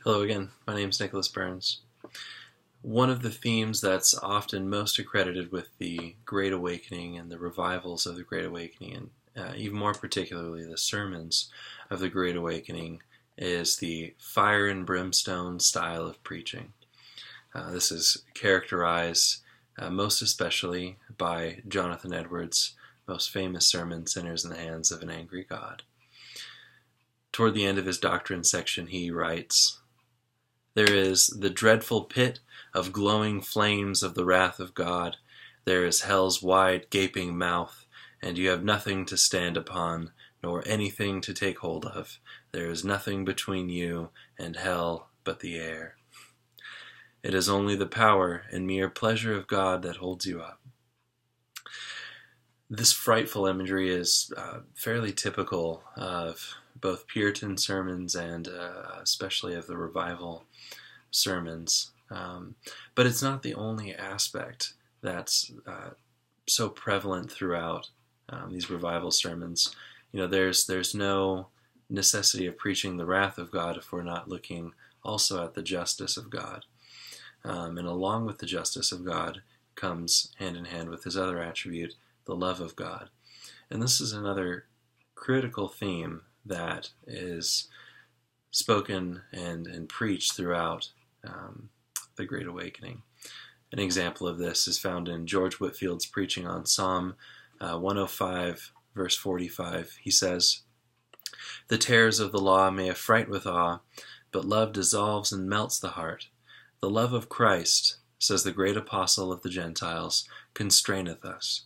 Hello again, my name is Nicholas Burns. One of the themes that's often most accredited with the Great Awakening and the revivals of the Great Awakening, and even more particularly the sermons of the Great Awakening, is the fire and brimstone style of preaching. This is characterized most especially by Jonathan Edwards' most famous sermon, Sinners in the Hands of an Angry God. Toward the end of his doctrine section, he writes, "There is the dreadful pit of glowing flames of the wrath of God. There is hell's wide gaping mouth, and you have nothing to stand upon, nor anything to take hold of. There is nothing between you and hell but the air. It is only the power and mere pleasure of God that holds you up." This frightful imagery is fairly typical of both Puritan sermons and especially of the revival sermons. But it's not the only aspect that's so prevalent throughout these revival sermons. There's no necessity of preaching the wrath of God if we're not looking also at the justice of God. And along with the justice of God comes hand in hand with his other attribute, the love of God. And this is another critical theme that is spoken and preached throughout the Great Awakening. An example of this is found in George Whitfield's preaching on Psalm 105, verse 45. He says, "The terrors of the law may affright with awe, but love dissolves and melts the heart. The love of Christ, says the great apostle of the Gentiles, constraineth us.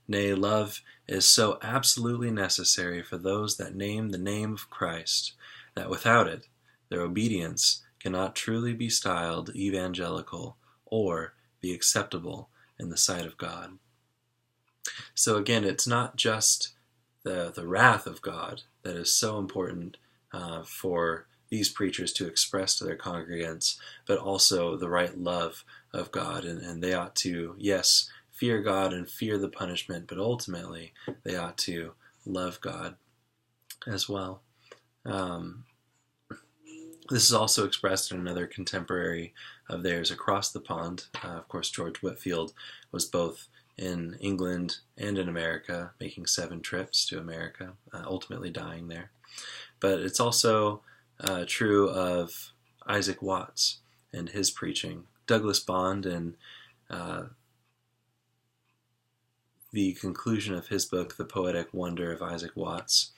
Nay, love is so absolutely necessary for those that name the name of Christ, that without it, their obedience cannot truly be styled evangelical or be acceptable in the sight of God." So again, it's not just the wrath of God that is so important for these preachers to express to their congregants, but also the right love of God. And they ought to, yes, fear God and fear the punishment, but ultimately they ought to love God as well. This is also expressed in another contemporary of theirs across the pond. Of course, George Whitfield was both in England and in America, making 7 trips to America, ultimately dying there. But it's also true of Isaac Watts and his preaching. Douglas Bond, in the conclusion of his book, The Poetic Wonder of Isaac Watts,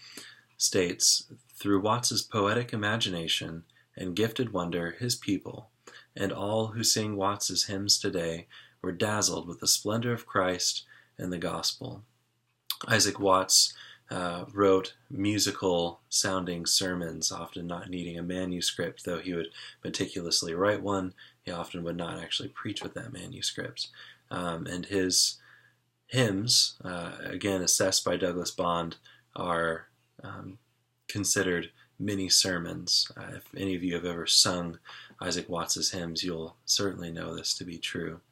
states, "Through Watts's poetic imagination and gifted wonder, his people, and all who sing Watts's hymns today, were dazzled with the splendor of Christ and the gospel." Isaac Watts wrote musical-sounding sermons, often not needing a manuscript, though he would meticulously write one. He often would not actually preach with that manuscript. And his hymns, again assessed by Douglas Bond, are considered mini sermons. If any of you have ever sung Isaac Watts's hymns, you'll certainly know this to be true.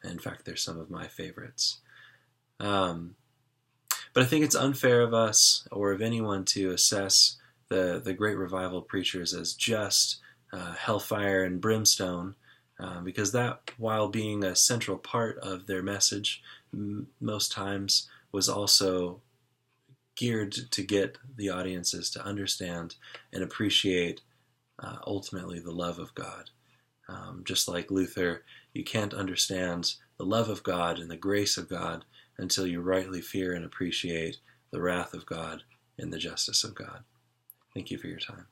In fact, they're some of my favorites. But I think it's unfair of us or of anyone to assess the great revival preachers as just hellfire and brimstone, because that, while being a central part of their message, most times was also geared to get the audiences to understand and appreciate ultimately the love of God. Just like Luther, you can't understand the love of God and the grace of God until you rightly fear and appreciate the wrath of God and the justice of God. Thank you for your time.